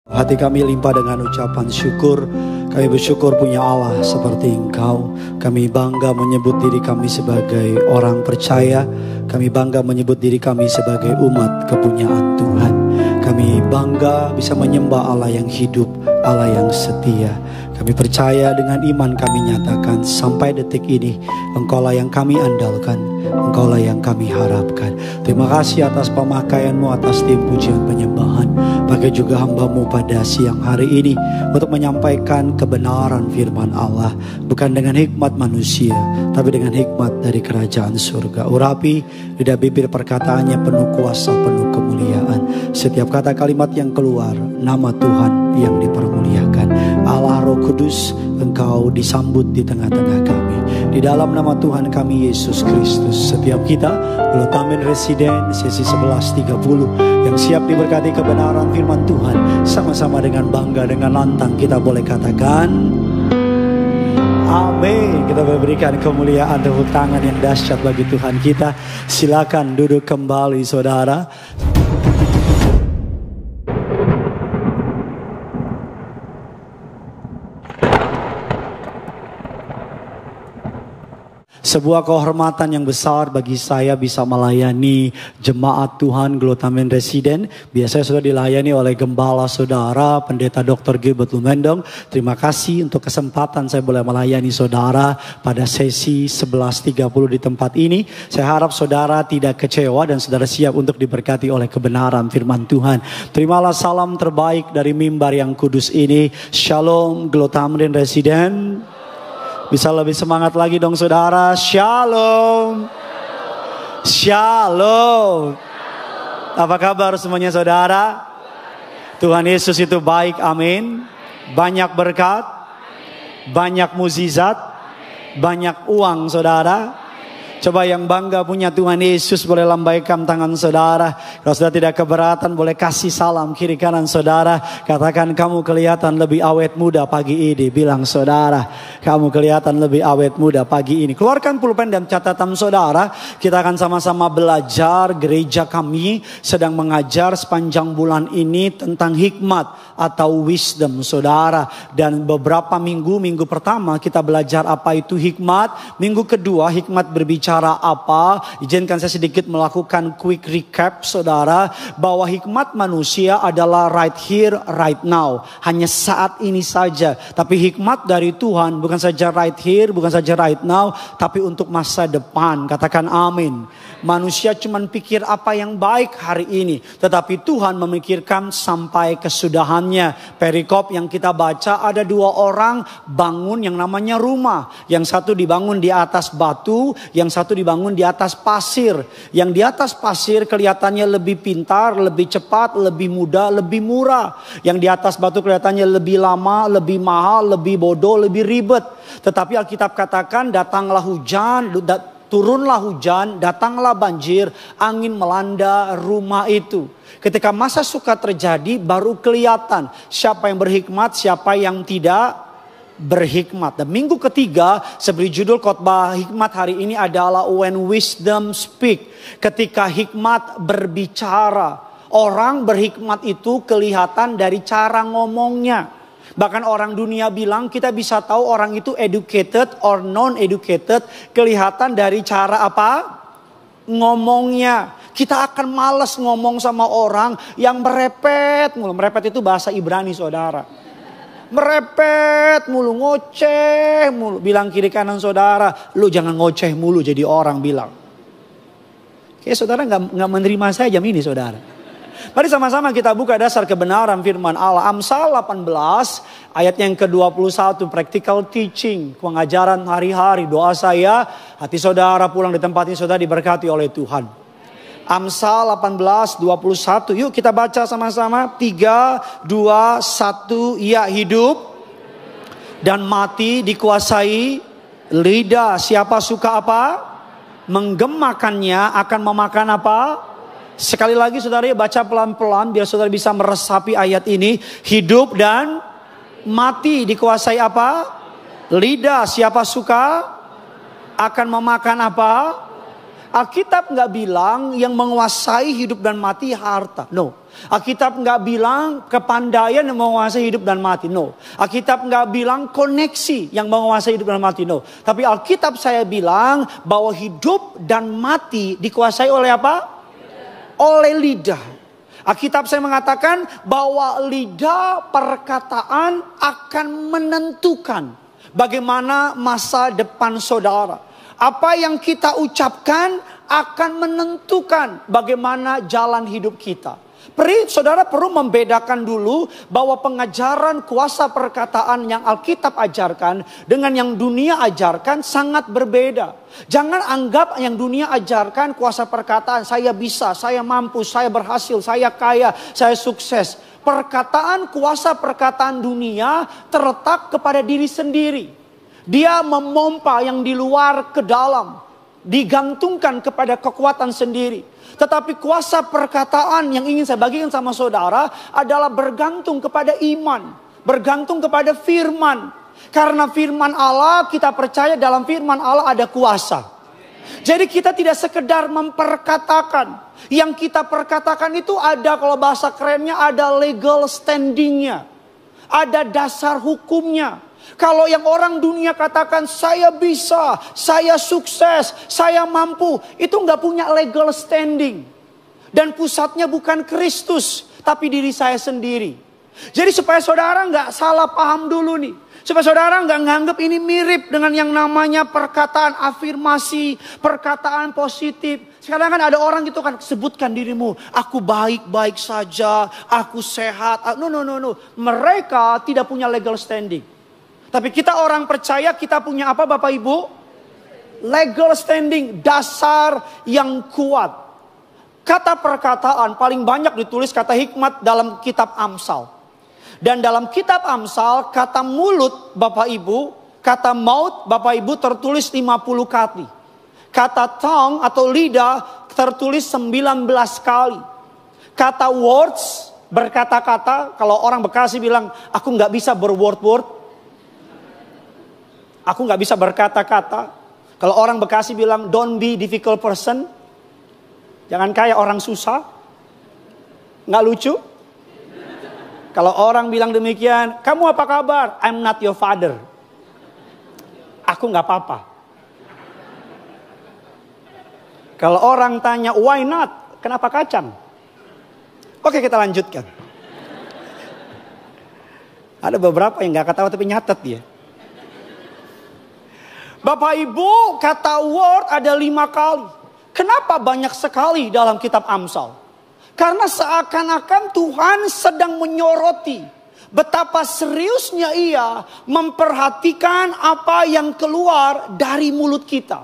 Hati kami limpah dengan ucapan syukur. Kami bersyukur punya Allah seperti Engkau. Kami bangga menyebut diri kami sebagai orang percaya. Kami bangga menyebut diri kami sebagai umat kepunyaan Tuhan. Kami bangga bisa menyembah Allah yang hidup, Allah yang setia. Kami percaya dengan iman kami nyatakan sampai detik ini Engkaulah yang kami andalkan, Engkaulah yang kami harapkan. Terima kasih atas pemakaian-Mu, atas tim pujian penyembahan. Pakai juga hamba-Mu pada siang hari ini untuk menyampaikan kebenaran firman Allah. Bukan dengan hikmat manusia, tapi dengan hikmat dari kerajaan surga. Urapi lidah bibir perkataannya penuh kuasa, penuh kemuliaan. Setiap kata kalimat yang keluar, nama Tuhan yang dipermuliakan. Allah Roh Kudus, Engkau disambut di tengah-tengah kami. Di dalam nama Tuhan kami Yesus Kristus, setiap kita Glotamin Residen sesi 11.30 yang siap diberkati kebenaran firman Tuhan, sama-sama dengan bangga, dengan lantang kita boleh katakan amin. Kita berikan kemuliaan, tepuk tangan yang dahsyat bagi Tuhan kita. Silakan duduk kembali saudara. Sebuah kehormatan yang besar bagi saya bisa melayani jemaat Tuhan Glotamin Residen. Biasanya sudah dilayani oleh gembala saudara, pendeta Dr. Gilbert Lumendong. Terima kasih untuk kesempatan saya boleh melayani saudara pada sesi 11.30 di tempat ini. Saya harap saudara tidak kecewa dan saudara siap untuk diberkati oleh kebenaran firman Tuhan. Terimalah salam terbaik dari mimbar yang kudus ini. Shalom Glotamin Residen. Bisa lebih semangat lagi dong saudara. Shalom. Shalom. Apa kabar semuanya saudara? Tuhan Yesus itu baik, amin. Banyak berkat, banyak mukjizat, banyak uang saudara. Coba yang bangga punya Tuhan Yesus boleh lambaikan tangan saudara. Kalau sudah tidak keberatan boleh kasih salam kiri kanan saudara. Katakan kamu kelihatan lebih awet muda pagi ini. Bilang saudara, kamu kelihatan lebih awet muda pagi ini. Keluarkan pulpen dan catatan saudara. Kita akan sama-sama belajar. Gereja kami sedang mengajar sepanjang bulan ini tentang hikmat atau wisdom saudara. Dan beberapa minggu pertama kita belajar apa itu hikmat. Minggu kedua hikmat berbicara apa? Izinkan saya sedikit melakukan quick recap saudara, bahwa hikmat manusia adalah right here, right now, hanya saat ini saja. Tapi hikmat dari Tuhan bukan saja right here, bukan saja right now, tapi untuk masa depan. Katakan amin. Manusia cuma pikir apa yang baik hari ini, tetapi Tuhan memikirkan sampai kesudahannya. Perikop yang kita baca, ada dua orang bangun yang namanya rumah. Yang satu dibangun di atas batu, yang satu dibangun di atas pasir. Yang di atas pasir kelihatannya lebih pintar, lebih cepat, lebih mudah, lebih murah. Yang di atas batu kelihatannya lebih lama, lebih mahal, lebih bodoh, lebih ribet. Tetapi Alkitab katakan datanglah hujan, turunlah hujan, datanglah banjir, angin melanda rumah itu. Ketika masa suka terjadi baru kelihatan siapa yang berhikmat, siapa yang tidak berhikmat. Dan minggu ketiga seberi judul khotbah hikmat hari ini adalah When Wisdom Speak. Ketika hikmat berbicara. Orang berhikmat itu kelihatan dari cara ngomongnya. Bahkan orang dunia bilang kita bisa tahu orang itu educated or non-educated kelihatan dari cara apa? Ngomongnya. Kita akan malas ngomong sama orang yang merepet mulu. Merepet itu bahasa Ibrani saudara. Merepet mulu, ngoceh mulu. Bilang kiri kanan saudara, lu jangan ngoceh mulu jadi orang bilang. Kayak saudara gak menerima saya jam ini saudara. Mari sama-sama kita buka dasar kebenaran firman Allah. Amsal 18 ayat yang ke-21. Practical teaching. Pengajaran hari-hari. Doa saya hati saudara pulang di tempat ini saudara diberkati oleh Tuhan. Amsal 18:21. Yuk kita baca sama-sama. 3, 2, 1. Ya, hidup dan mati dikuasai lidah. Siapa suka apa? Menggemakannya akan memakan apa? Sekali lagi saudara baca pelan-pelan biar saudara bisa meresapi ayat ini. Hidup dan mati dikuasai apa? Lidah. Siapa suka akan memakan apa? Alkitab nggak bilang yang menguasai hidup dan mati harta. No. Alkitab nggak bilang kepandaian yang menguasai hidup dan mati, no. Alkitab nggak bilang koneksi yang menguasai hidup dan mati, no. Tapi Alkitab saya bilang bahwa hidup dan mati dikuasai oleh apa? Oleh lidah. Alkitab saya mengatakan bahwa lidah perkataan akan menentukan bagaimana masa depan saudara. Apa yang kita ucapkan akan menentukan bagaimana jalan hidup kita. Saudara perlu membedakan dulu bahwa pengajaran kuasa perkataan yang Alkitab ajarkan dengan yang dunia ajarkan sangat berbeda. Jangan anggap yang dunia ajarkan kuasa perkataan, saya bisa, saya mampu, saya berhasil, saya kaya, saya sukses. Perkataan kuasa perkataan dunia terletak kepada diri sendiri. Dia memompa yang di luar ke dalam, digantungkan kepada kekuatan sendiri. Tetapi kuasa perkataan yang ingin saya bagikan sama saudara adalah bergantung kepada iman. Bergantung kepada firman. Karena firman Allah, kita percaya dalam firman Allah ada kuasa. Jadi kita tidak sekedar memperkatakan. Yang kita perkatakan itu ada, kalau bahasa kerennya, ada legal standingnya. Ada dasar hukumnya. Kalau yang orang dunia katakan saya bisa, saya sukses, saya mampu, itu nggak punya legal standing. Dan pusatnya bukan Kristus, tapi diri saya sendiri. Jadi supaya saudara nggak salah paham dulu nih. Supaya saudara nggak nganggap ini mirip dengan yang namanya perkataan afirmasi, perkataan positif. Sekarang kan ada orang gitu kan, sebutkan dirimu, aku baik-baik saja, aku sehat. No. Mereka tidak punya legal standing. Tapi kita orang percaya kita punya apa Bapak Ibu? Legal standing, dasar yang kuat. Kata perkataan paling banyak ditulis kata hikmat dalam kitab Amsal. Dan dalam kitab Amsal kata mulut Bapak Ibu, kata maut Bapak Ibu tertulis 50 kali. Kata tongue atau lidah tertulis 19 kali. Kata words, berkata-kata, kalau orang Bekasi bilang aku nggak bisa berword-word. Aku nggak bisa berkata-kata. Kalau orang Bekasi bilang don't be difficult person. Jangan kayak orang susah. Nggak lucu. Kalau orang bilang demikian, kamu apa kabar? I'm not your father. Aku nggak apa-apa. Kalau orang tanya why not? Kenapa kacang? Oke, kita lanjutkan. Ada beberapa yang nggak ketawa tapi nyatet dia. Bapak Ibu, kata word ada 5 kali. Kenapa banyak sekali dalam kitab Amsal? Karena seakan-akan Tuhan sedang menyoroti betapa seriusnya ia memperhatikan apa yang keluar dari mulut kita.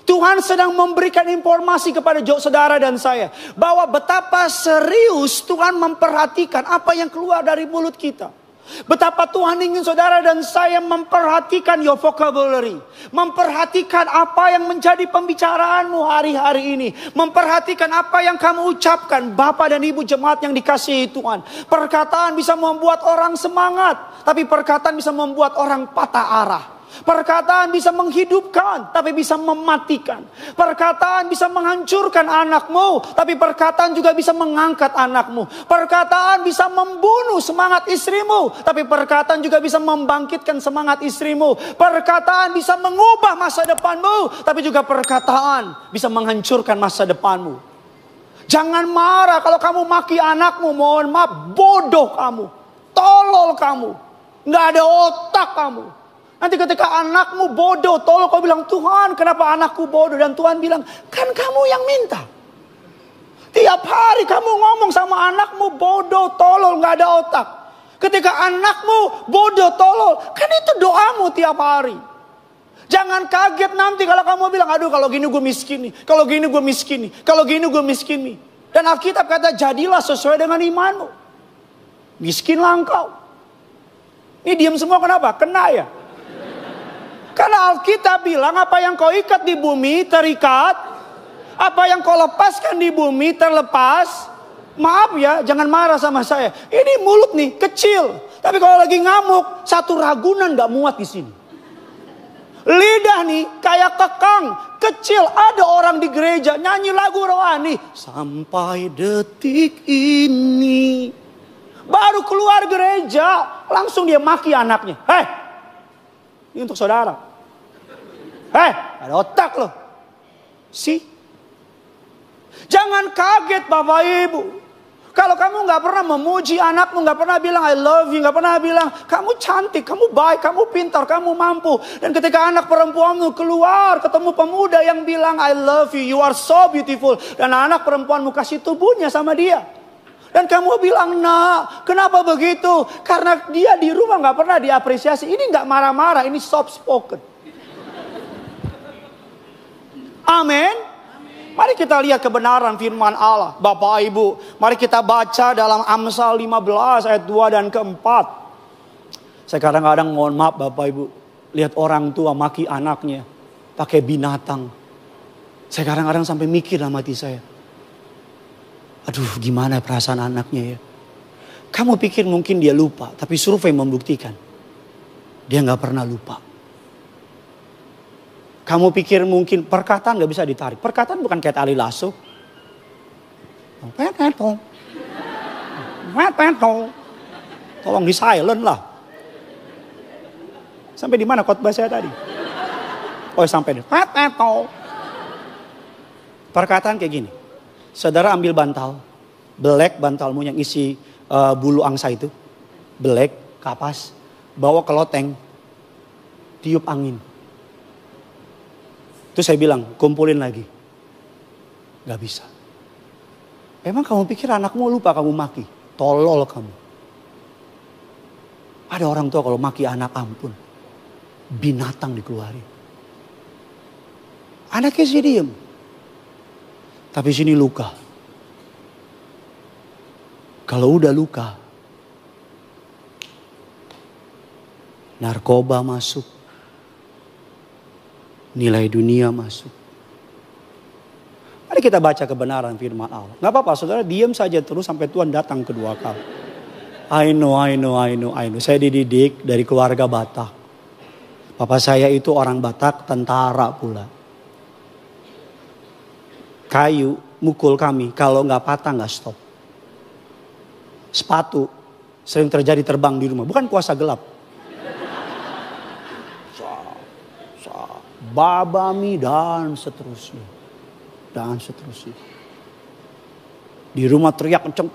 Tuhan sedang memberikan informasi kepada saudara dan saya bahwa betapa serius Tuhan memperhatikan apa yang keluar dari mulut kita. Betapa Tuhan ingin saudara dan saya memperhatikan your vocabulary. Memperhatikan apa yang menjadi pembicaraanmu hari-hari ini. Memperhatikan apa yang kamu ucapkan. Bapak dan Ibu jemaat yang dikasihi Tuhan. Perkataan bisa membuat orang semangat. Tapi perkataan bisa membuat orang patah arah. Perkataan bisa menghidupkan, tapi bisa mematikan. Perkataan bisa menghancurkan anakmu, tapi perkataan juga bisa mengangkat anakmu. Perkataan bisa membunuh semangat istrimu, tapi perkataan juga bisa membangkitkan semangat istrimu. Perkataan bisa mengubah masa depanmu, tapi juga perkataan bisa menghancurkan masa depanmu. Jangan marah kalau kamu maki anakmu, mohon maaf, bodoh kamu, tolol kamu, nggak ada otak kamu. Nanti ketika anakmu bodoh, tolong kau bilang, Tuhan kenapa anakku bodoh? Dan Tuhan bilang, kan kamu yang minta. Tiap hari kamu ngomong sama anakmu bodoh, tolol, gak ada otak. Ketika anakmu bodoh, tolol, kan itu doamu tiap hari. Jangan kaget nanti kalau kamu bilang, aduh kalau gini gue miskin nih. Kalau gini gue miskin nih. Kalau gini gue miskin nih. Dan Alkitab kata, jadilah sesuai dengan imanmu. Miskinlah engkau. Ini diam semua kenapa? Kena ya? Karena Alkitab bilang apa yang kau ikat di bumi terikat. Apa yang kau lepaskan di bumi terlepas. Maaf ya, jangan marah sama saya. Ini mulut nih, kecil. Tapi kalau lagi ngamuk, satu ragunan gak muat di sini. Lidah nih kayak kekang, kecil. Ada orang di gereja nyanyi lagu rohani. Sampai detik ini. Baru keluar gereja, langsung dia maki anaknya. Hei, ini untuk saudara. Hei, ada otak loh. Jangan kaget Bapak Ibu. Kalau kamu gak pernah memuji anakmu, gak pernah bilang I love you, gak pernah bilang kamu cantik, kamu baik, kamu pintar, kamu mampu. Dan ketika anak perempuanmu keluar, ketemu pemuda yang bilang I love you, you are so beautiful. Dan anak perempuanmu kasih tubuhnya sama dia. Dan kamu bilang, nak, kenapa begitu? Karena dia di rumah gak pernah diapresiasi. Ini gak marah-marah, ini soft spoken. Amin. Mari kita lihat kebenaran firman Allah. Bapak Ibu, mari kita baca dalam Amsal 15 ayat 2 dan keempat. Saya kadang-kadang mohon maaf Bapak Ibu, lihat orang tua maki anaknya pakai binatang. Saya kadang-kadang sampai mikir dalam hati saya. Aduh, gimana perasaan anaknya ya. Kamu pikir mungkin dia lupa, tapi survei membuktikan dia gak pernah lupa. Kamu pikir mungkin perkataan gak bisa ditarik. Perkataan bukan kayak tali lasso. Tolong di silent lah. Sampai di mana khotbah saya tadi? Oh sampai di. Perkataan kayak gini. Saudara ambil bantal. Belek bantalmu yang isi bulu angsa itu. Belek, kapas. Bawa ke loteng. Tiup angin. Terus saya bilang, kumpulin lagi. Gak bisa. Emang kamu pikir anakmu lupa kamu maki? Tolol kamu. Ada orang tua kalau maki anak ampun. Binatang dikeluarin. Anaknya sih diem. Tapi sini luka. Kalau udah luka. Narkoba masuk. Nilai dunia masuk. Mari kita baca kebenaran firman Allah. Gak apa-apa saudara, diam saja terus sampai Tuhan datang kedua kali. I know. Saya dididik dari keluarga Batak. Papa saya itu orang Batak, tentara pula. Kayu mukul kami, kalau gak patah gak stop. Sepatu sering terjadi terbang di rumah, bukan kuasa gelap. Babami dan seterusnya. Di rumah teriak kenceng.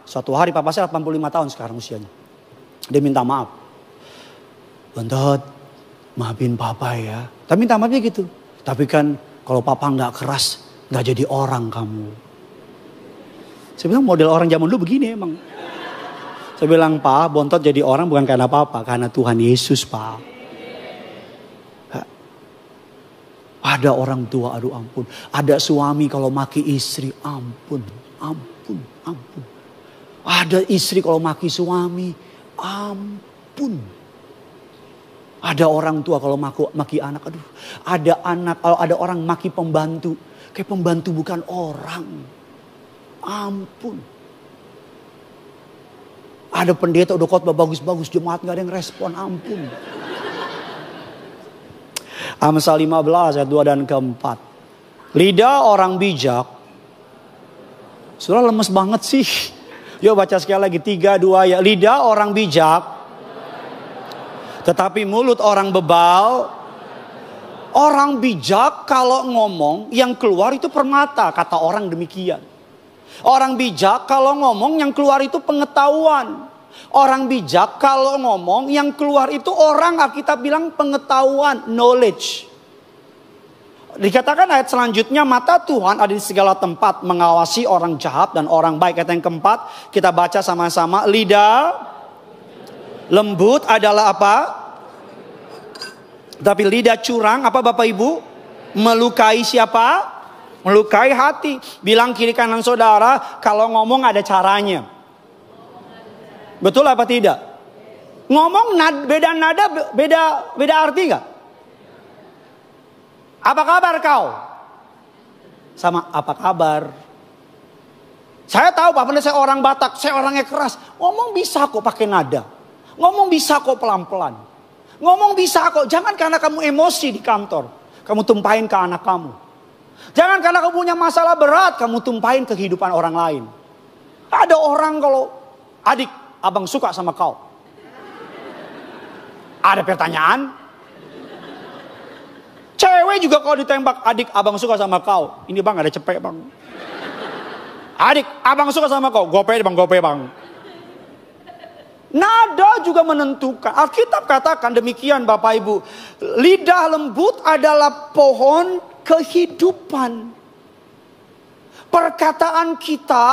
Suatu hari papa saya 85 tahun sekarang usianya. Dia minta maaf. Bontot, maafin papa ya. Tapi minta maafnya gitu. Tapi kan kalau papa gak keras, gak jadi orang kamu. Saya bilang model orang zaman dulu begini emang. Saya bilang Pak, Bontot jadi orang bukan karena papa, karena Tuhan Yesus Pak. Ada orang tua, aduh ampun. Ada suami kalau maki istri, ampun. Ada istri kalau maki suami, ampun. Ada orang tua kalau maki anak, aduh. Ada anak, kalau ada orang maki pembantu, kayak pembantu bukan orang. Ampun. Ada pendeta udah khotbah bagus-bagus, jemaat gak ada yang respon, ampun. Amsal 15 ayat 2 dan keempat. Lidah orang bijak. Surah lemes banget sih. Yuk baca sekali lagi 3, 2 ya. Lidah orang bijak. Tetapi mulut orang bebal. Orang bijak kalau ngomong yang keluar itu permata. Kata orang demikian. Orang bijak kalau ngomong yang keluar itu pengetahuan. Orang bijak kalau ngomong yang keluar itu orang kita bilang pengetahuan, knowledge. Dikatakan ayat selanjutnya mata Tuhan ada di segala tempat mengawasi orang jahat dan orang baik. Ayat yang keempat kita baca sama-sama. Lidah lembut adalah apa? Tapi lidah curang apa Bapak Ibu? Melukai siapa? Melukai hati. Bilang kiri kanan saudara kalau ngomong ada caranya. Betul apa tidak? Ngomong beda nada, beda arti gak? Apa kabar kau? Sama apa kabar? Saya tahu Pak, saya orang Batak, saya orangnya keras. Ngomong bisa kok pakai nada. Ngomong bisa kok pelan-pelan. Ngomong bisa kok, jangan karena kamu emosi di kantor, kamu tumpahin ke anak kamu. Jangan karena kamu punya masalah berat, kamu tumpahin ke kehidupan orang lain. Ada orang kalau, adik, abang suka sama kau. Ada pertanyaan. Cewek juga kalau ditembak, adik, abang suka sama kau. Ini bang, ada cepet bang. Adik, abang suka sama kau. Gope bang. Nada juga menentukan. Alkitab katakan demikian Bapak Ibu. Lidah lembut adalah pohon kehidupan. Perkataan kita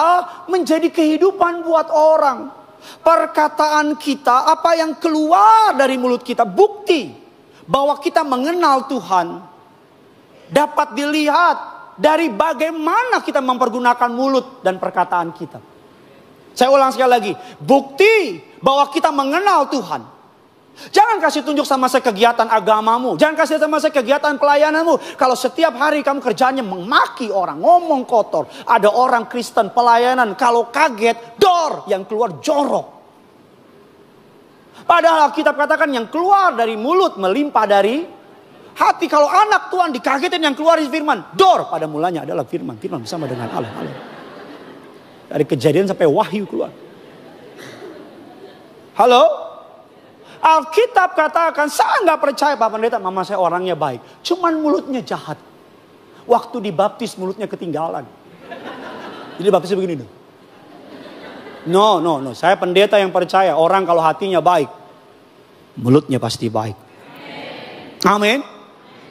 menjadi kehidupan buat orang. Perkataan kita, apa yang keluar dari mulut kita, bukti bahwa kita mengenal Tuhan. Dapat dilihat dari bagaimana kita mempergunakan mulut dan perkataan kita. Saya ulang sekali lagi, bukti bahwa kita mengenal Tuhan. Jangan kasih tunjuk sama saya kegiatan agamamu. Jangan kasih sama saya kegiatan pelayananmu. Kalau setiap hari kamu kerjanya memaki orang, ngomong kotor. Ada orang Kristen pelayanan, kalau kaget, dor, yang keluar jorok. Padahal Alkitab katakan yang keluar dari mulut melimpah dari hati. Kalau anak Tuhan dikagetin yang keluar dari firman, dor, pada mulanya adalah firman. Firman bersama dengan Allah. Dari Kejadian sampai Wahyu keluar. Halo? Alkitab katakan, saya nggak percaya Pak Pendeta, mama saya orangnya baik. Cuman mulutnya jahat. Waktu dibaptis mulutnya ketinggalan. Jadi baptisnya begini. No. Saya pendeta yang percaya, orang kalau hatinya baik, mulutnya pasti baik. Amin.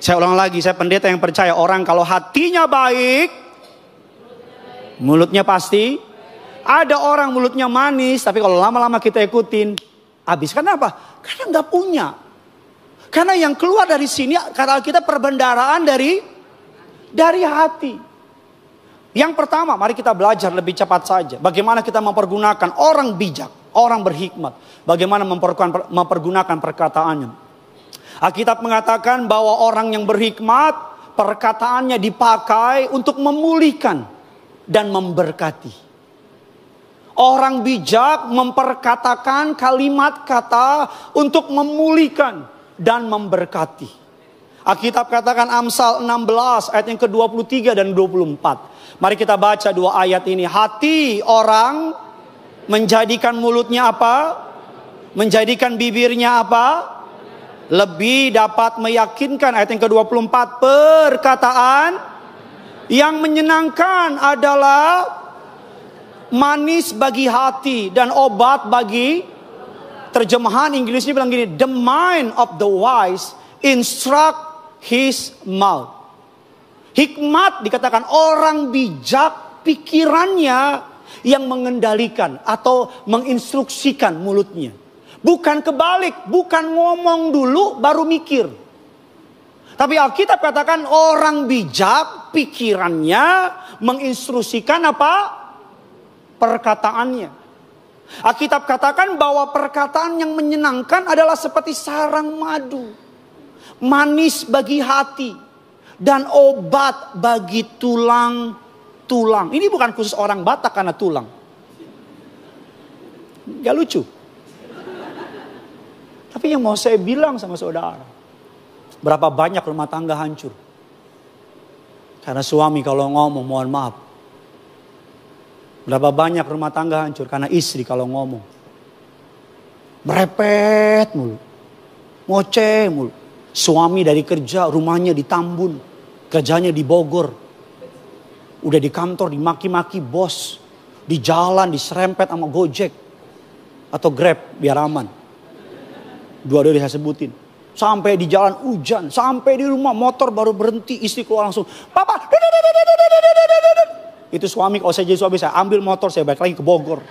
Saya ulang lagi, saya pendeta yang percaya, orang kalau hatinya baik, mulutnya pasti. Ada orang mulutnya manis, tapi kalau lama-lama kita ikutin, habis. Kenapa? Karena nggak punya. Karena yang keluar dari sini, kata kita perbendaharaan dari hati. Yang pertama, mari kita belajar lebih cepat saja. Bagaimana kita mempergunakan orang bijak, orang berhikmat. Bagaimana mempergunakan perkataannya. Alkitab mengatakan bahwa orang yang berhikmat, perkataannya dipakai untuk memulihkan dan memberkati. Orang bijak memperkatakan kalimat kata untuk memulihkan dan memberkati. Alkitab katakan Amsal 16 ayat yang ke-23 dan 24. Mari kita baca dua ayat ini. Hati orang menjadikan mulutnya apa? Menjadikan bibirnya apa? Lebih dapat meyakinkan. Ayat yang ke-24. Perkataan yang menyenangkan adalah manis bagi hati dan obat bagi, terjemahan Inggrisnya bilang gini, the mind of the wise instruct his mouth. Hikmat dikatakan orang bijak, pikirannya yang mengendalikan atau menginstruksikan mulutnya. Bukan kebalik, bukan ngomong dulu baru mikir. Tapi Alkitab katakan orang bijak, pikirannya menginstruksikan apa? Perkataannya. Alkitab katakan bahwa perkataan yang menyenangkan adalah seperti sarang madu. Manis bagi hati. Dan obat bagi tulang-tulang. Ini bukan khusus orang Batak karena tulang. Gak lucu. Tapi yang mau saya bilang sama saudara. Berapa banyak rumah tangga hancur. Karena suami kalau ngomong mohon maaf. Berapa banyak rumah tangga hancur karena istri kalau ngomong merepet mulu, ngoceh mulu. Suami dari kerja, rumahnya di Tambun, kerjanya di Bogor. Udah di kantor dimaki-maki bos, di jalan diserempet sama Gojek atau Grab biar aman. Dua-dua saya sebutin. Sampai di jalan hujan, sampai di rumah motor baru berhenti, istri keluar langsung, "Papa." Itu suami, kalau saya jadi suami saya ambil motor, saya balik lagi ke Bogor.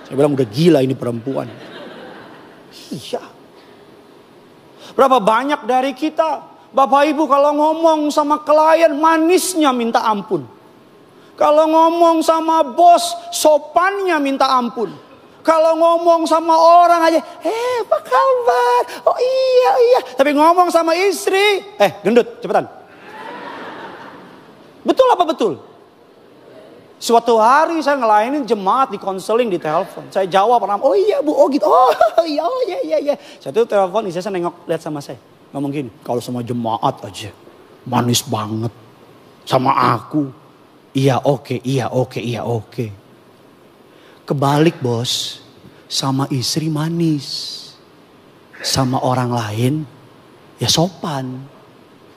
Saya bilang udah gila ini perempuan. Iya. Berapa banyak dari kita, Bapak Ibu kalau ngomong sama klien manisnya minta ampun. Kalau ngomong sama bos sopannya minta ampun. Kalau ngomong sama orang aja, apa kabar? Oh iya. Tapi ngomong sama istri, gendut cepetan. Betul apa betul? Suatu hari saya ngelayanin jemaat di konseling, di telepon. Saya jawab, oh iya bu, oh gitu, oh iya. Saya tuh telepon, istri saya nengok, lihat sama saya. Ngomong gini, kalau sama jemaat aja, manis banget. Sama aku, iya oke. Kebalik bos, sama istri manis. Sama orang lain, ya sopan.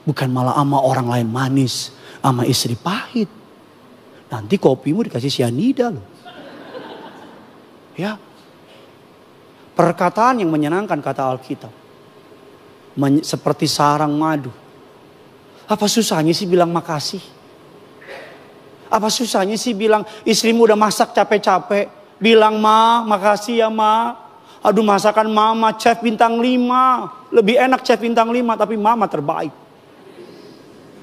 Bukan malah sama orang lain manis, sama istri pahit. Nanti kopimu dikasih sianida loh. Ya. Perkataan yang menyenangkan kata Alkitab. Seperti sarang madu. Apa susahnya sih bilang makasih? Apa susahnya sih bilang istrimu udah masak capek-capek. Bilang makasih ya ma. Aduh masakan mama chef bintang 5. Lebih enak chef bintang 5 tapi mama terbaik.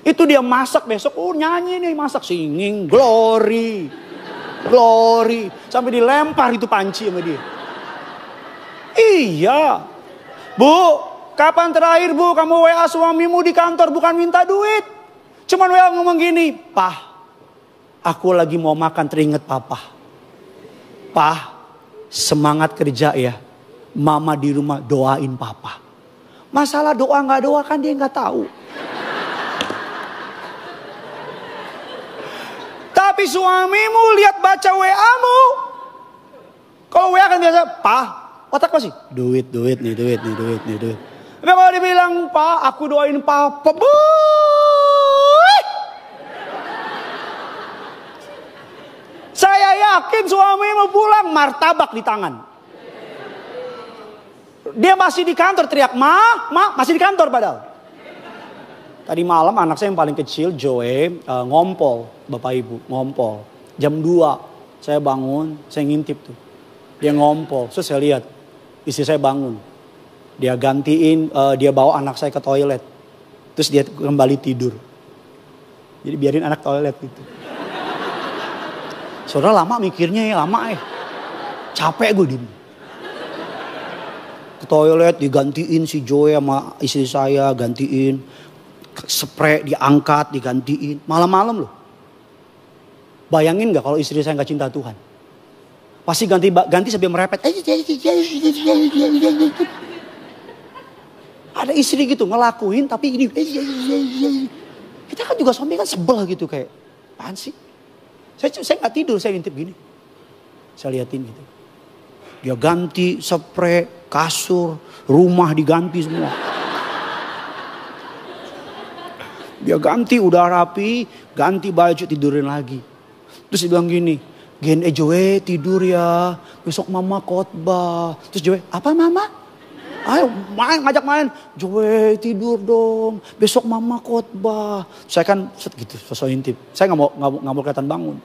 Itu dia masak besok, nyanyi nih masak, singing, glory. Sampai dilempar itu panci sama dia. Iya. Bu, kapan terakhir bu kamu WA suamimu di kantor bukan minta duit. Cuman WA ngomong gini, Pah, aku lagi mau makan teringat papa. Pah, semangat kerja ya. Mama di rumah doain papa. Masalah doa gak doa kan dia gak tahu. Tapi suamimu lihat baca WA-mu. Kalau WA kan biasa, Pak, otak apa sih? Duit nih. Tapi kalau dibilang, Pak, aku doain papa. Saya yakin suamimu pulang martabak di tangan. Dia masih di kantor teriak, Ma, masih di kantor padahal. Tadi malam anak saya yang paling kecil, Joe, ngompol. Bapak Ibu, ngompol. Jam 2, saya bangun, saya ngintip tuh. Dia ngompol, terus saya lihat. Istri saya bangun. Dia gantiin, dia bawa anak saya ke toilet. Terus dia kembali tidur. Jadi biarin anak toilet gitu. Saudara lama mikirnya ya, lama ya. Capek gue diem. Ke toilet digantiin si Joe sama istri saya, gantiin. Spray diangkat, digantiin. Malam-malam loh. Bayangin gak kalau istri saya gak cinta Tuhan? Pasti ganti sambil merepet. Ada istri gitu ngelakuin tapi ini. Kita kan juga suami kan sebel gitu kayak. Apaan sih? Saya gak tidur, saya ngintip gini. Saya liatin gitu. Dia ganti spray, kasur, rumah diganti semua. Dia ganti udah rapi, ganti baju tidurin lagi. Terus dia bilang gini, Joe tidur ya, besok mama khotbah. Terus Joe, apa mama? Ayo ngajak main. Joe tidur dong, besok mama khotbah. Saya kan gitu, sosok intip. Saya nggak mau kelihatan bangun.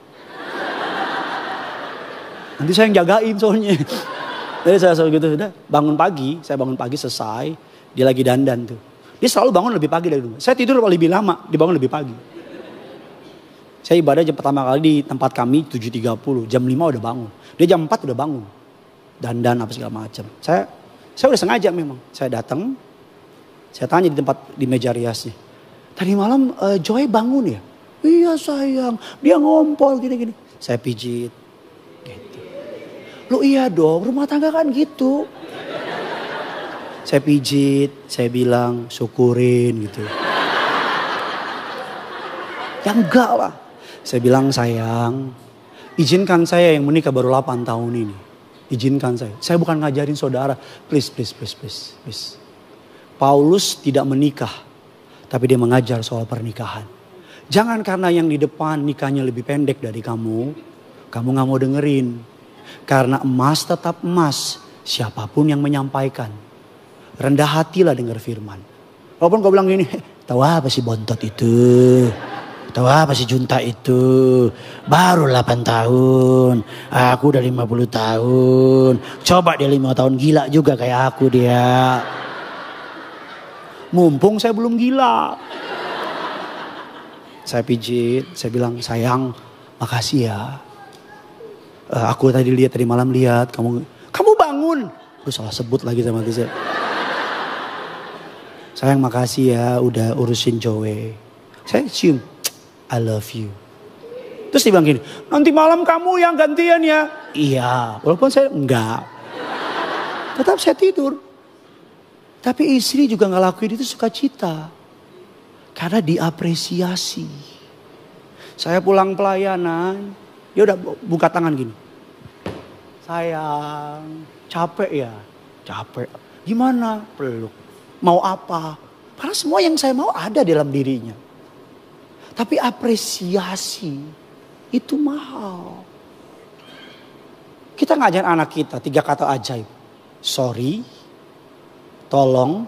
Nanti saya yang jagain soalnya. Jadi saya selalu gitu, udah bangun pagi, selesai. Dia lagi dandan tuh. Dia selalu bangun lebih pagi dari dulu. Saya tidur lebih lama, dia bangun lebih pagi. Saya ibadah jam pertama kali di tempat kami 7.30. Jam 5 udah bangun. Dia jam 4 udah bangun. Dandan apa segala macam. Saya udah sengaja memang. Saya datang. Saya tanya di meja riasnya. Tadi malam Joy bangun ya? Iya sayang. Dia ngompol gini-gini. Saya pijit. Gitu. Loh iya dong, rumah tangga kan gitu. Saya pijit. Saya bilang syukurin gitu. Ya enggak lah. Saya bilang sayang, izinkan saya yang menikah baru 8 tahun ini. Izinkan saya. Saya bukan ngajarin saudara. Please. Paulus tidak menikah. Tapi dia mengajar soal pernikahan. Jangan karena yang di depan nikahnya lebih pendek dari kamu gak mau dengerin. Karena emas tetap emas. Siapapun yang menyampaikan. Rendah hatilah dengar firman. Walaupun kau bilang gini, tahu apa sih bontot itu? Tahu apa sih junta itu? Baru 8 tahun. Aku udah 50 tahun. Coba dia 5 tahun gila juga kayak aku dia. Mumpung saya belum gila. Saya pijit, saya bilang sayang, makasih ya. Aku tadi malam lihat kamu bangun. Aku salah sebut lagi sama dia. Sayang makasih ya udah urusin Joe. Saya cium. I love you. Terus dia bilang gini, nanti malam kamu yang gantian ya. Iya, walaupun saya enggak. Tetap saya tidur. Tapi istri juga nggak lakuin itu sukacita. Karena diapresiasi. Saya pulang pelayanan, dia udah buka tangan gini. Sayang, capek ya? Capek. Gimana? Peluk. Mau apa? Karena semua yang saya mau ada dalam dirinya. Tapi apresiasi itu mahal. Kita ngajar anak kita 3 kata ajaib. Sorry, tolong,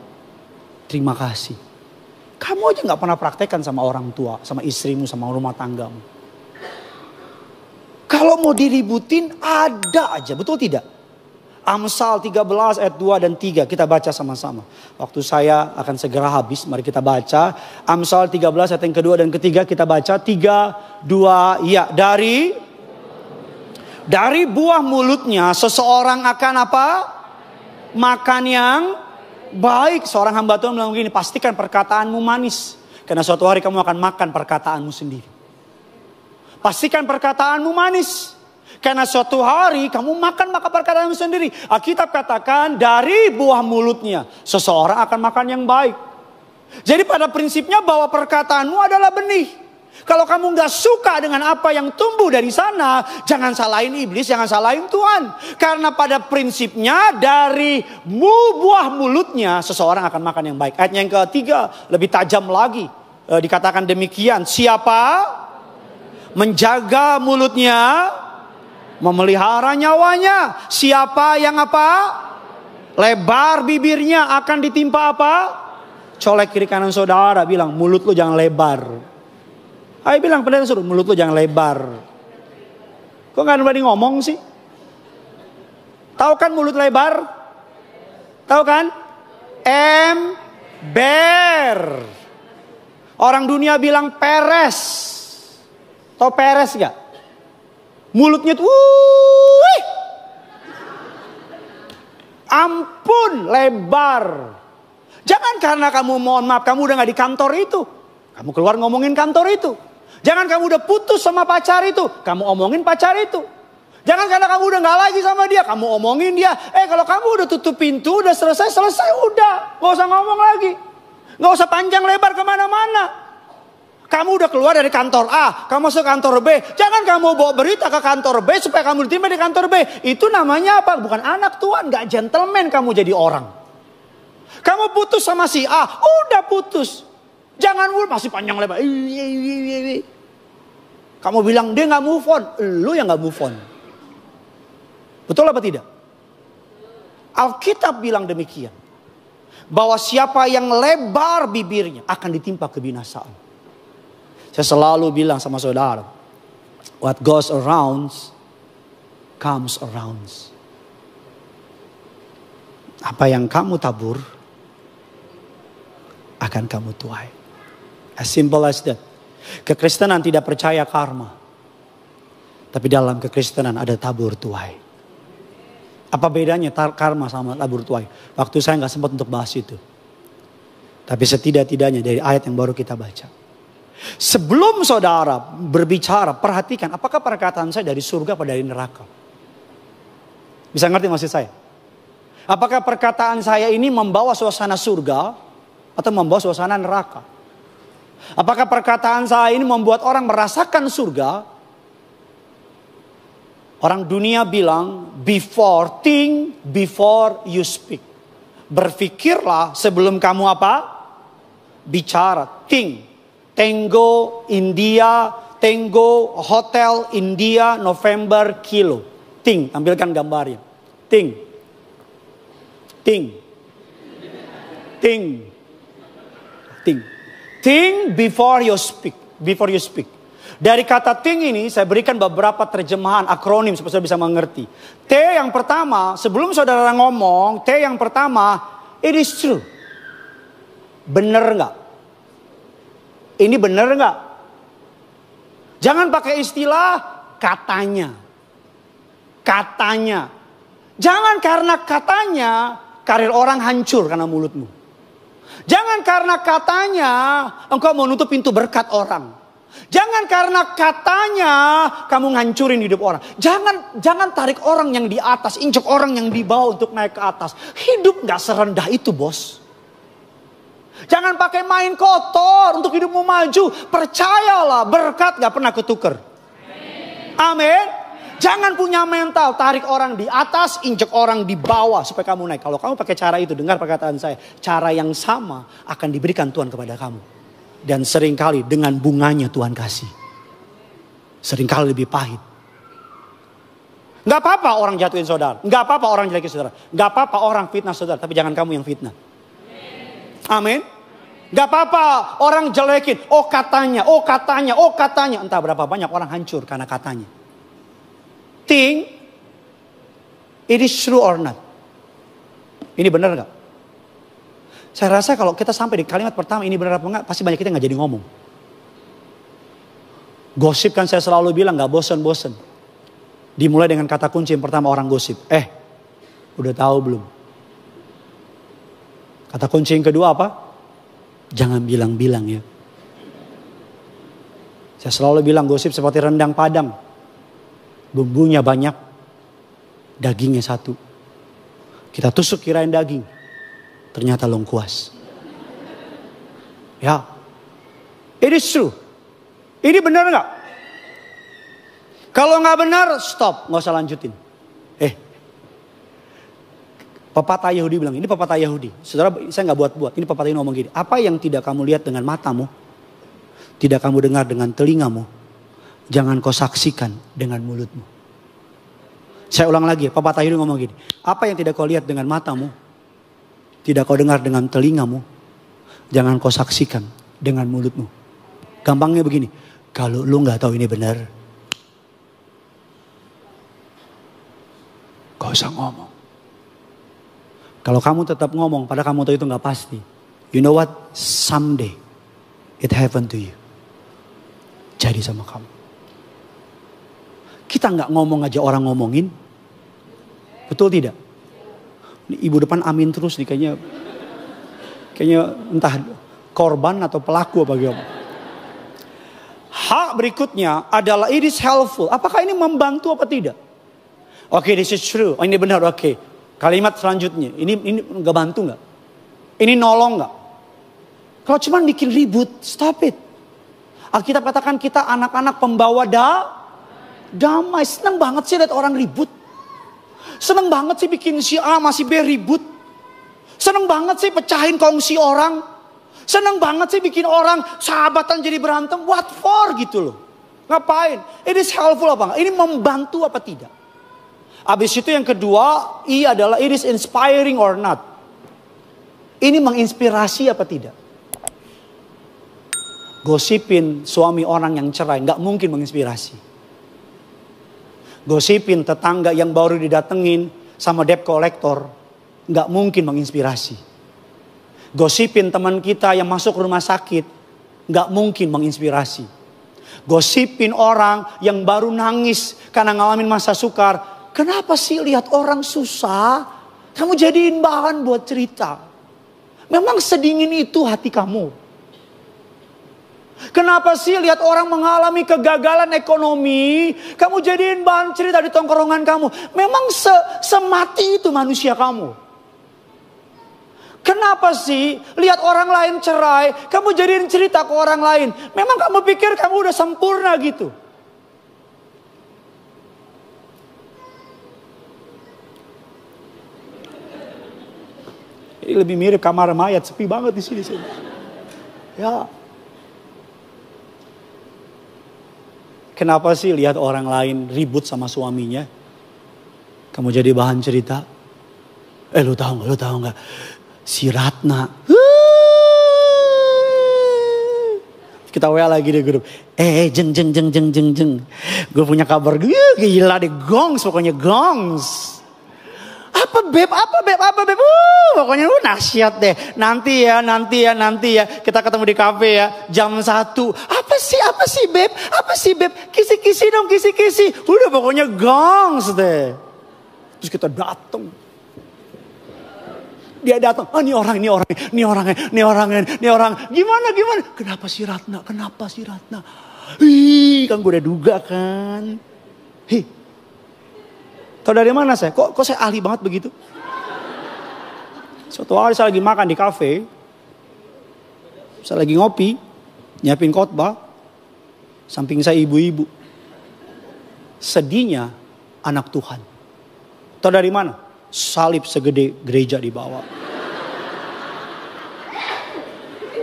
terima kasih. Kamu aja gak pernah praktekkan sama orang tua, sama istrimu, sama rumah tanggamu. Kalau mau diributin ada aja, betul tidak? Amsal 13 ayat 2 dan 3 kita baca sama-sama. Waktu saya akan segera habis, mari kita baca. Amsal 13 ayat yang kedua dan ketiga kita baca. 3, 2, ya. Dari buah mulutnya seseorang akan apa? Makan yang baik. Seorang hamba Tuhan bilang begini, pastikan perkataanmu manis. Karena suatu hari kamu akan makan perkataanmu sendiri. Pastikan perkataanmu manis. Karena suatu hari kamu makan perkataanmu sendiri. Alkitab katakan dari buah mulutnya seseorang akan makan yang baik. Jadi pada prinsipnya bahwa perkataanmu adalah benih. Kalau kamu gak suka dengan apa yang tumbuh dari sana, jangan salahin iblis, jangan salahin Tuhan. Karena pada prinsipnya dari buah mulutnya seseorang akan makan yang baik. Ayat yang ketiga lebih tajam lagi. Dikatakan demikian, siapa menjaga mulutnya memelihara nyawanya. Siapa yang apa? Lebar bibirnya akan ditimpa apa? Colek kiri kanan saudara, bilang mulut lu jangan lebar. Ayo bilang pendeta suruh mulut lu jangan lebar. Kok gak berani ngomong sih? Tahu kan mulut lebar? Tahu kan? Ember. Orang dunia bilang peres. Tahu peres gak? Mulutnya tuh, ampun lebar. Jangan karena kamu mohon maaf kamu udah gak di kantor itu, kamu keluar ngomongin kantor itu. Jangan kamu udah putus sama pacar itu, kamu omongin pacar itu. Jangan karena kamu udah gak lagi sama dia, kamu omongin dia. Kalau kamu udah tutup pintu, udah selesai udah, gak usah ngomong lagi, gak usah panjang lebar kemana-mana. Kamu udah keluar dari kantor A, kamu masuk kantor B. Jangan kamu bawa berita ke kantor B supaya kamu diterima di kantor B. Itu namanya apa? Bukan anak Tuhan, gak gentleman kamu jadi orang. Kamu putus sama si A, udah putus. Jangan masih panjang lebar. Kamu bilang dia gak move on, lu yang gak move on. Betul apa tidak? Alkitab bilang demikian. Bahwa siapa yang lebar bibirnya akan ditimpa kebinasaan. Saya selalu bilang sama saudara, what goes around, comes around. Apa yang kamu tabur, akan kamu tuai. As simple as that. Kekristenan tidak percaya karma. Tapi dalam kekristenan ada tabur tuai. Apa bedanya karma sama tabur tuai? Waktu saya gak sempat untuk bahas itu. Tapi setidak-tidaknya dari ayat yang baru kita baca. Sebelum saudara berbicara, perhatikan apakah perkataan saya dari surga atau dari neraka. Bisa ngerti maksud saya? Apakah perkataan saya ini membawa suasana surga atau membawa suasana neraka? Apakah perkataan saya ini membuat orang merasakan surga? Orang dunia bilang think before you speak. Berpikirlah sebelum kamu apa? Bicara. Think. Tango India, Tango Hotel India November Kilo. Think, tampilkan gambarnya. Think. Think before you speak. Dari kata think ini saya berikan beberapa terjemahan akronim supaya saudara bisa mengerti. T yang pertama, sebelum saudara ngomong, T yang pertama, it is true. Bener nggak? Ini bener nggak? Jangan pakai istilah katanya. Jangan karena katanya karir orang hancur karena mulutmu. Jangan karena katanya engkau menutup pintu berkat orang. Jangan karena katanya kamu ngancurin hidup orang. Jangan tarik orang yang di atas, injek orang yang di bawah untuk naik ke atas. Hidup gak serendah itu, bos. Jangan pakai main kotor untuk hidupmu maju. Percayalah, berkat gak pernah ketuker. Amin. Jangan punya mental tarik orang di atas, injek orang di bawah supaya kamu naik. Kalau kamu pakai cara itu, dengar perkataan saya, cara yang sama akan diberikan Tuhan kepada kamu. Dan seringkali dengan bunganya Tuhan kasih. Seringkali lebih pahit. Gak apa-apa orang jatuhin saudara. Gak apa-apa orang jelekin saudara. Gak apa-apa orang fitnah saudara. Tapi jangan kamu yang fitnah. Amin. Gak apa-apa orang jelekin. Oh katanya, oh katanya, oh katanya. Entah berapa banyak orang hancur karena katanya. Think it is true or not. Ini benar gak? Saya rasa kalau kita sampai di kalimat pertama ini benar apa enggak, pasti banyak kita gak jadi ngomong. Gosip kan saya selalu bilang gak bosen-bosen. Dimulai dengan kata kunci yang pertama orang gosip. Udah tahu belum? Kata kunci yang kedua apa? Jangan bilang-bilang ya. Saya selalu bilang gosip seperti rendang Padang. Bumbunya banyak, dagingnya satu. Kita tusuk kirain daging, ternyata lengkuas. Ya, it is true. Ini benar nggak? Kalau nggak benar, stop, nggak usah lanjutin. Pepatah Yahudi bilang, ini pepatah Yahudi. Saudara, saya nggak buat-buat. Ini pepatah ini ngomong gini. Apa yang tidak kamu lihat dengan matamu, tidak kamu dengar dengan telingamu, jangan kau saksikan dengan mulutmu. Saya ulang lagi, pepatah Yahudi ngomong gini. Apa yang tidak kau lihat dengan matamu, tidak kau dengar dengan telingamu, jangan kau saksikan dengan mulutmu. Gampangnya begini, kalau lu nggak tahu ini benar, gak usah ngomong. Kalau kamu tetap ngomong, padahal kamu tahu itu nggak pasti. You know what? Someday it happen to you. Jadi sama kamu. Kita nggak ngomong aja orang ngomongin. Betul tidak? Ibu depan amin terus nih kayaknya entah korban atau pelaku apa gitu. Hak berikutnya adalah it is helpful. Apakah ini membantu apa tidak? Oke, this is true. Oh, ini benar, oke. Kalimat selanjutnya, ini nggak bantu nggak? Ini nolong nggak? Kalau cuma bikin ribut, stop it. Alkitab katakan kita anak-anak pembawa damai. Senang banget sih lihat orang ribut. Senang banget sih bikin si A masih B ribut. Senang banget sih pecahin kongsi orang. Senang banget sih bikin orang sahabatan jadi berantem. What for gitu loh. Ngapain? It is helpful apa enggak? Ini membantu apa tidak? Habis itu yang kedua, I adalah it is inspiring or not. Ini menginspirasi apa tidak? Gosipin suami orang yang cerai nggak mungkin menginspirasi. Gosipin tetangga yang baru didatengin sama debt collector nggak mungkin menginspirasi. Gosipin teman kita yang masuk rumah sakit nggak mungkin menginspirasi. Gosipin orang yang baru nangis karena ngalamin masa sukar. Kenapa sih lihat orang susah, kamu jadiin bahan buat cerita? Memang sedingin itu hati kamu? Kenapa sih lihat orang mengalami kegagalan ekonomi, kamu jadiin bahan cerita di tongkrongan kamu? Memang semati itu manusia kamu? Kenapa sih lihat orang lain cerai, kamu jadiin cerita ke orang lain? Memang kamu pikir kamu udah sempurna gitu? Ini lebih mirip kamar mayat, sepi banget di sini. Ya. Kenapa sih lihat orang lain ribut sama suaminya, kamu jadi bahan cerita? Lu tahu nggak? Si Ratna. Kita WA lagi di grup. Jeng. Gue punya kabar gila deh, gongs pokoknya gongs. Apa beb? Pokoknya nasihat deh. Nanti ya. Kita ketemu di kafe ya. Jam 1. Apa sih beb? Kisi-kisi dong. Udah pokoknya gongs deh. Terus kita datang. Dia datang. Ini orang. Gimana? Kenapa si Ratna? Kan gue udah duga kan. Tahu dari mana saya? Kok saya ahli banget begitu? Suatu hari saya lagi makan di kafe. Saya lagi ngopi, nyiapin khotbah. Samping saya ibu-ibu. Sedihnya anak Tuhan. Tahu dari mana? Salib segede gereja di bawah.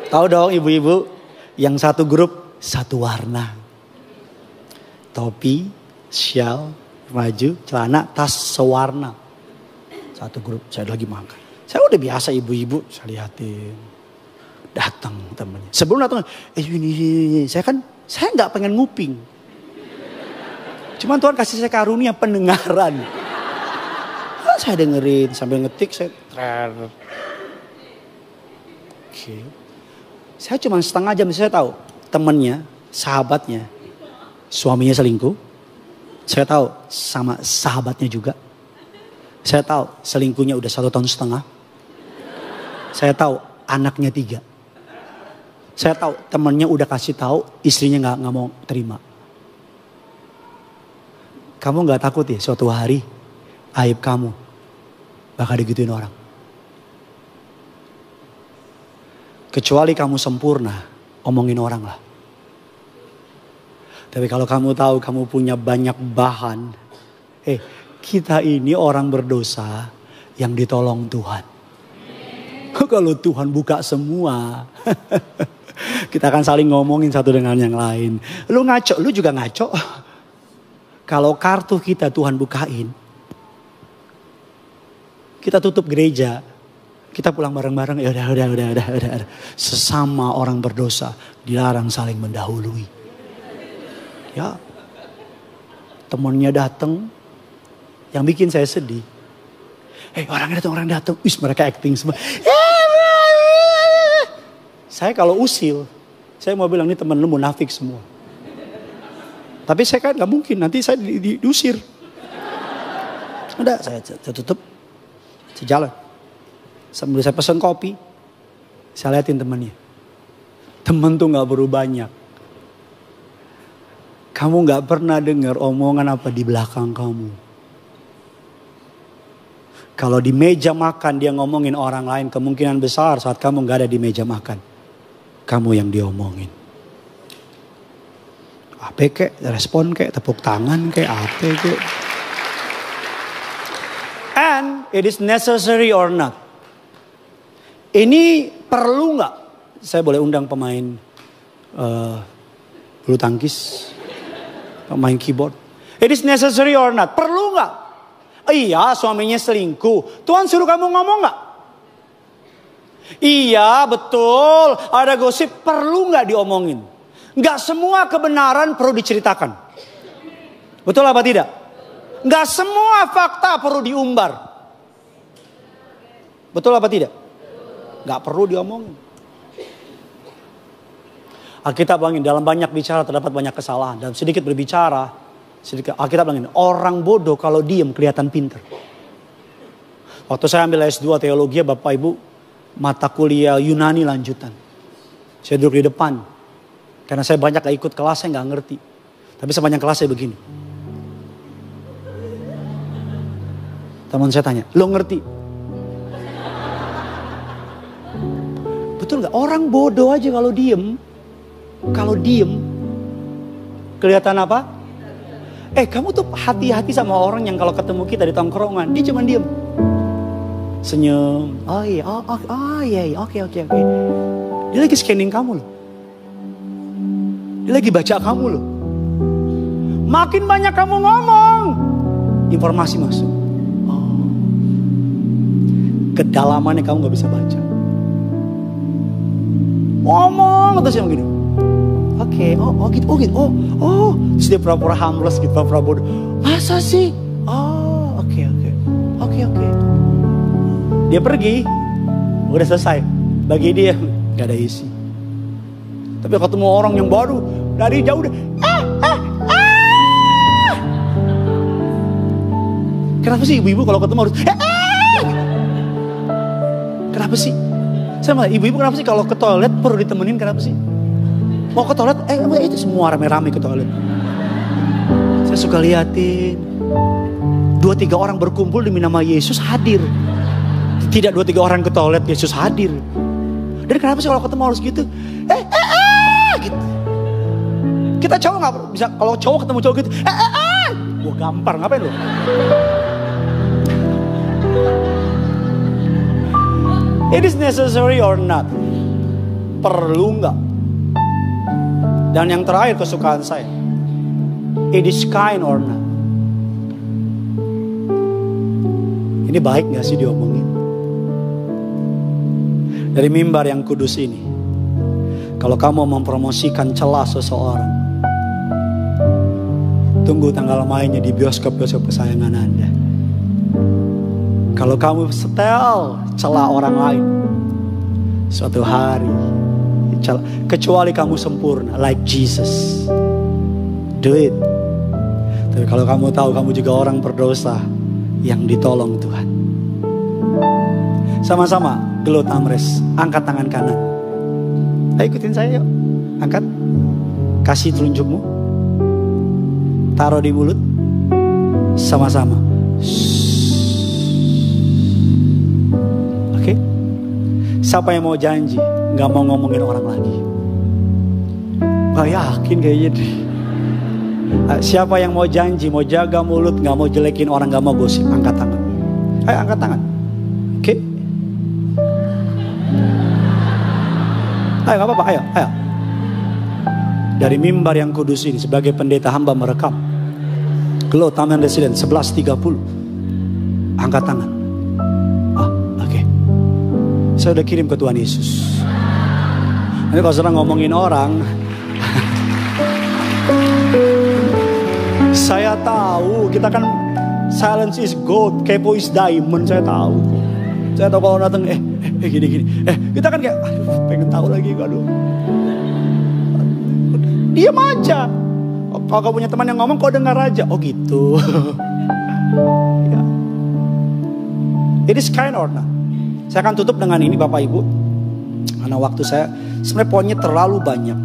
Tahu dong ibu-ibu, yang satu grup satu warna. Topi, shawl, baju, celana, tas sewarna. Satu grup, saya lagi makan. Saya udah biasa ibu-ibu, saya liatin. Datang temennya. Sebelum datang, ini, saya nggak pengen nguping. Cuman Tuhan kasih saya karunia pendengaran. Saya dengerin sambil ngetik, saya Oke. Saya cuma setengah jam, saya tahu temennya, sahabatnya, suaminya selingkuh. Saya tahu sama sahabatnya juga. Saya tahu selingkuhnya udah 1,5 tahun. Saya tahu anaknya 3. Saya tahu temannya udah kasih tahu, istrinya nggak mau terima. Kamu nggak takut ya suatu hari aib kamu bakal digituin orang? Kecuali kamu sempurna, omongin orang lah. Tapi kalau kamu tahu kamu punya banyak bahan, kita ini orang berdosa yang ditolong Tuhan. Kalau Tuhan buka semua, kita akan saling ngomongin satu dengan yang lain. Lu ngaco, lu juga ngaco. Kalau kartu kita Tuhan bukain, kita tutup gereja, kita pulang bareng-bareng. Ya udah. Sesama orang berdosa dilarang saling mendahului. Ya, temennya datang, yang bikin saya sedih. Orang datang. Mereka acting semua. Saya kalau usil, saya mau bilang ini temen lu munafik semua. Tapi saya kan gak mungkin, nanti saya diusir. Udah, saya tutup. Saya jalan. Sambil saya pesan kopi, saya liatin temannya. Temen tuh gak perlu banyak. Kamu gak pernah dengar omongan apa di belakang kamu. Kalau di meja makan dia ngomongin orang lain, kemungkinan besar saat kamu gak ada di meja makan, kamu yang diomongin. Apa kek, respon kek, tepuk tangan kek, apa kek. And it is necessary or not. Ini perlu gak? Saya boleh undang pemain bulu tangkis, pemain keyboard. It is necessary or not? Perlu gak? Iya, suaminya selingkuh. Tuhan suruh kamu ngomong gak? Iya, betul. Ada gosip, perlu gak diomongin? Gak semua kebenaran perlu diceritakan. Betul apa tidak? Gak semua fakta perlu diumbar. Betul apa tidak? Gak perlu diomongin. Alkitab bilangin, dalam banyak bicara terdapat banyak kesalahan. Dalam sedikit berbicara, Alkitab bilangin, orang bodoh kalau diem kelihatan pintar. Waktu saya ambil S2 teologi, Bapak Ibu, mata kuliah Yunani lanjutan. Saya duduk di depan. Karena saya banyak gak ikut kelas, saya gak ngerti. Tapi sepanjang kelas saya begini. Teman saya tanya, lo ngerti? Betul gak? Orang bodoh aja kalau diem. Kalau diem, kelihatan apa? Kamu tuh hati-hati sama orang yang kalau ketemu kita di tongkrongan, dia cuma diem. Senyum. Oh iya, oke. Dia lagi scanning kamu loh. Dia lagi baca kamu loh. Makin banyak kamu ngomong, informasi masuk. Kedalamannya kamu gak bisa baca. Ngomong terus yang begini. Oke, gitu. Terus dia pura-pura harmless gitu, pura-pura bodoh. Masa sih? Oke. Dia pergi, udah selesai. Bagi dia gak ada isi. Tapi ketemu orang yang baru dari jauh udah. Kenapa sih ibu-ibu kalau ketemu harus Kenapa sih? Saya malah ibu-ibu kenapa sih kalau ke toilet perlu ditemenin, kenapa sih? Mau ke toilet, itu semua rame-rame ke toilet. Saya suka liatin 2-3 orang berkumpul demi nama Yesus hadir. Tidak 2-3 orang ke toilet, Yesus hadir. Dan kenapa sih kalau ketemu harus gitu? Gitu. Kita cowok gak bisa, kalau cowok ketemu cowok gitu, Gua gampar, ngapain lu? It is necessary or not? Perlu nggak? Dan yang terakhir kesukaan saya, it is kind or not? Ini baik nggak sih diomongin? Dari mimbar yang kudus ini, kalau kamu mempromosikan celah seseorang, tunggu tanggal mainnya di bioskop-bioskop kesayangan Anda. Kalau kamu setel celah orang lain, suatu hari, kecuali kamu sempurna, like Jesus, do it. Tapi kalau kamu tahu kamu juga orang berdosa yang ditolong Tuhan, sama-sama gelut amres, angkat tangan kanan. Ayo ikutin saya yuk, angkat, kasih telunjukmu, taruh di mulut, sama-sama. Oke? Siapa yang mau janji gak mau ngomongin orang lagi? Gak yakin kayaknya deh. Siapa yang mau janji, mau jaga mulut, gak mau jelekin orang, gak mau gosip? Angkat tangan. Ayo angkat tangan. Oke? Ayo gak apa-apa, ayo. Dari mimbar yang kudus ini, sebagai pendeta hamba merekam Glow Taman Residen 11.30. Angkat tangan. Oke. Saya udah kirim ke Tuhan Yesus. Nanti kalau sedang ngomongin orang, saya tahu kita kan silence is gold, kepo is diamond. Saya tahu kalau datang gini. Kita kan kayak pengen tahu lagi, aduh. Diam aja. Kalau kamu punya teman yang ngomong, kau dengar aja. Oh gitu. Ya. It is kind or not? Saya akan tutup dengan ini Bapak Ibu, karena waktu saya sebenarnya poinnya terlalu banyak.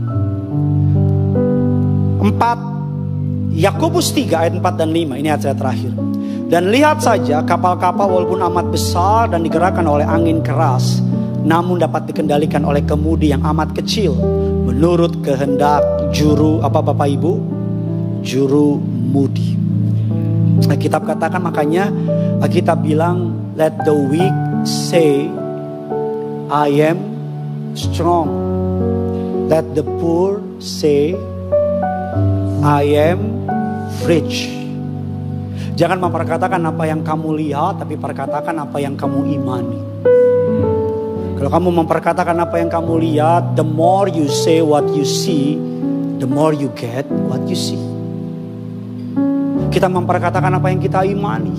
4 Yakobus 3 ayat 4 dan 5. Ini ayat saya terakhir. Dan lihat saja kapal-kapal walaupun amat besar dan digerakkan oleh angin keras, namun dapat dikendalikan oleh kemudi yang amat kecil, menurut kehendak juru apa Bapak Ibu? Juru mudi. Kitab katakan, makanya kita bilang, let the weak say I am strong. Let the poor say I am rich. Jangan memperkatakan apa yang kamu lihat, tapi perkatakan apa yang kamu imani. Kalau kamu memperkatakan apa yang kamu lihat, the more you say what you see, the more you get what you see. Kita memperkatakan apa yang kita imani.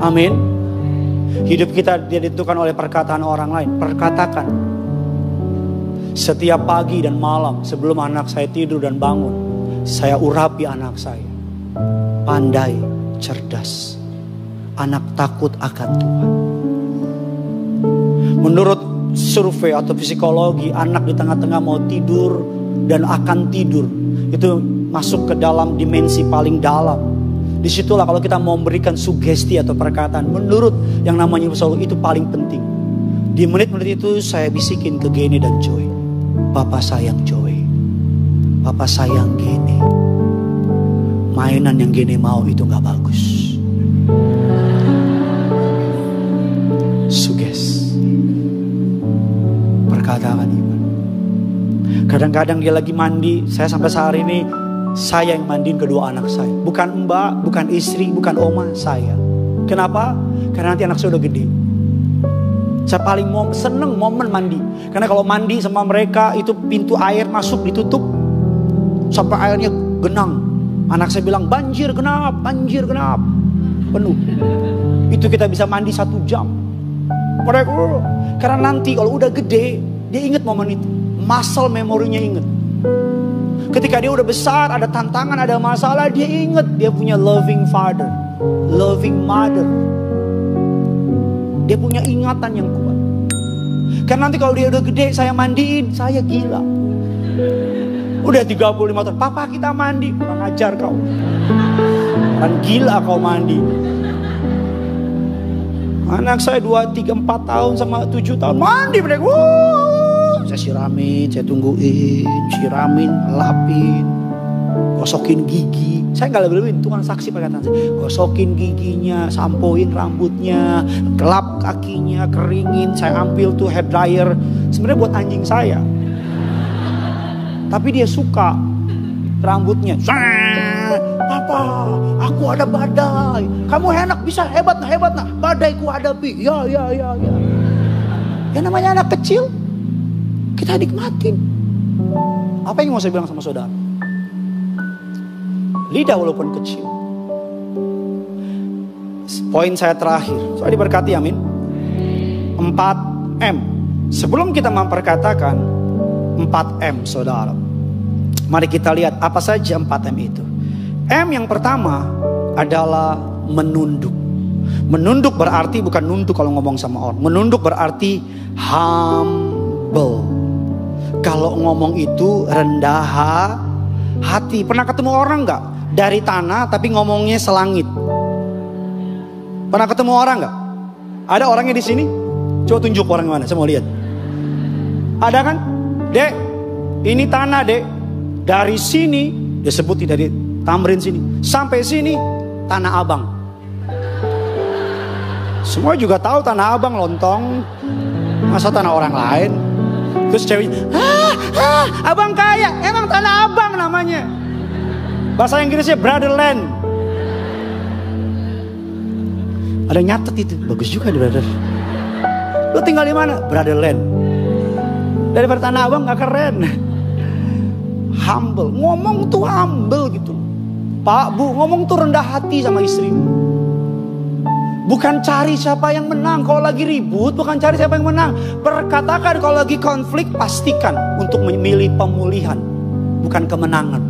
Amin. Hidup kita tidak ditentukan oleh perkataan orang lain. Perkatakan. Setiap pagi dan malam sebelum anak saya tidur dan bangun, saya urapi anak saya. Pandai, cerdas, anak takut akan Tuhan. Menurut survei atau psikologi, anak di tengah-tengah mau tidur dan akan tidur, itu masuk ke dalam dimensi paling dalam. Disitulah kalau kita mau memberikan sugesti atau perkataan, menurut yang namanya psikologi, itu paling penting. Di menit-menit itu saya bisikin ke Gene dan Joy, Papa sayang Joy, Papa sayang Gene. Mainan yang Gene mau itu gak bagus. Suges. Perkataan iman. Kadang-kadang dia lagi mandi, saya sampai sehari ini saya yang mandiin kedua anak saya. Bukan mbak, bukan istri, bukan oma, saya. Kenapa? Karena nanti anak saya udah gede. Saya paling seneng momen mandi. Karena kalau mandi sama mereka, itu pintu air masuk ditutup sampai airnya genang. Anak saya bilang banjir genap, penuh. Itu kita bisa mandi 1 jam. Mereka, karena nanti kalau udah gede, dia ingat momen itu. Muscle memorinya ingat. Ketika dia udah besar, ada tantangan, ada masalah, dia ingat dia punya loving father, loving mother. Dia punya ingatan yang kuat. Karena nanti kalau dia udah gede, saya mandiin, saya gila. Udah 35 tahun, papa kita mandi. Kurang ajar kau. Kan gila kau mandi. Anak saya 2, 3, 4 tahun sama 7 tahun mandi mereka. Saya siramin, saya tungguin, siramin, lapin, gosokin gigi. Saya nggak lebih-lebihin, Tuhan saksi perkataan saya. Gosokin giginya, sampoin rambutnya, gelap kakinya, keringin. Saya ambil tuh hair dryer. Sebenarnya buat anjing saya. Tapi dia suka rambutnya. Papa, aku ada badai. Kamu enak, bisa hebat nah. Badai ku hadapi. Ya. Ya namanya anak kecil. Kita nikmatin. Apa yang mau saya bilang sama saudara? Lidah walaupun kecil. Poin saya terakhir. Saya diberkati, amin. 4M. Sebelum kita memperkatakan 4M, saudara. Mari kita lihat apa saja 4M itu. M yang pertama adalah menunduk. Menunduk berarti bukan nunduk kalau ngomong sama orang. Menunduk berarti humble. Kalau ngomong itu rendah hati. Pernah ketemu orang gak? Dari tanah tapi ngomongnya selangit. Pernah ketemu orang gak? Ada orangnya di sini? Coba tunjuk orang mana, saya mau lihat. Ada kan? Dek, ini tanah dek. Dari sini, dia sebut dari Tamrin sini, sampai sini Tanah Abang. Semua juga tahu Tanah Abang lontong. Masa tanah orang lain? Terus ceweknya, abang kaya, emang Tanah Abang namanya. Bahasa Inggrisnya Brotherland. Ada nyatet itu, bagus juga di brother. Lu tinggal di mana? Brotherland. Daripada Tanah Abang gak keren. Humble, ngomong tuh humble gitu. Pak, Bu, ngomong tuh rendah hati sama istri. Bukan cari siapa yang menang. Kalau lagi ribut, bukan cari siapa yang menang. Berkatakan kalau lagi konflik, pastikan untuk memilih pemulihan, bukan kemenangan.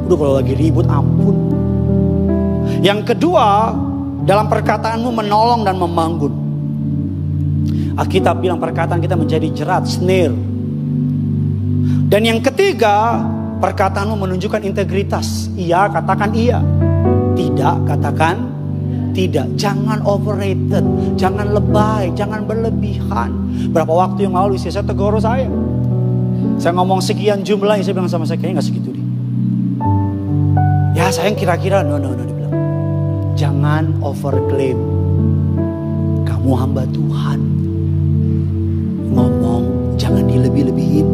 Udah kalau lagi ribut, ampun. Yang kedua, dalam perkataanmu menolong dan membangun. Alkitab bilang perkataan kita menjadi jerat, snare. Dan yang ketiga, perkataanmu menunjukkan integritas. Iya, katakan iya. Tidak, katakan tidak. Jangan overrated, jangan lebay, jangan berlebihan. Berapa waktu yang lalu istri saya tegur saya. Saya ngomong sekian jumlahnya, saya bilang sama saya, kayaknya gak segitu deh. Ya sayang kira-kira, no, dia bilang. Jangan overclaim. Kamu hamba Tuhan. Ngomong, jangan dilebih-lebihin,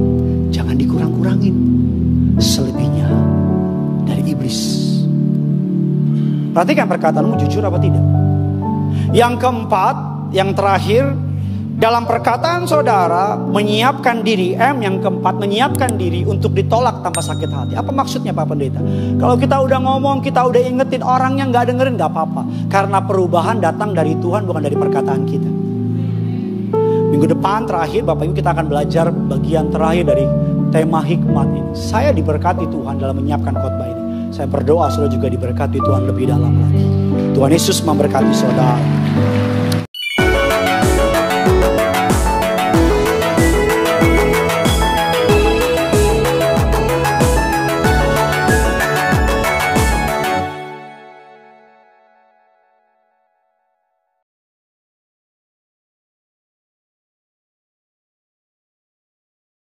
jangan dikurang-kurangin. Selebihnya dari iblis. Perhatikan perkataanmu jujur apa tidak. Yang keempat, yang terakhir, dalam perkataan saudara menyiapkan diri. M yang keempat, menyiapkan diri untuk ditolak tanpa sakit hati. Apa maksudnya Pak Pendeta? Kalau kita udah ngomong, kita udah ingetin orang yang gak dengerin, gak apa-apa. Karena perubahan datang dari Tuhan, bukan dari perkataan kita. Minggu depan terakhir Bapak Ibu kita akan belajar bagian terakhir dari tema hikmat ini. Saya diberkati Tuhan dalam menyiapkan khotbah ini. Saya berdoa saudara juga diberkati Tuhan lebih dalam lagi. Tuhan Yesus memberkati saudara.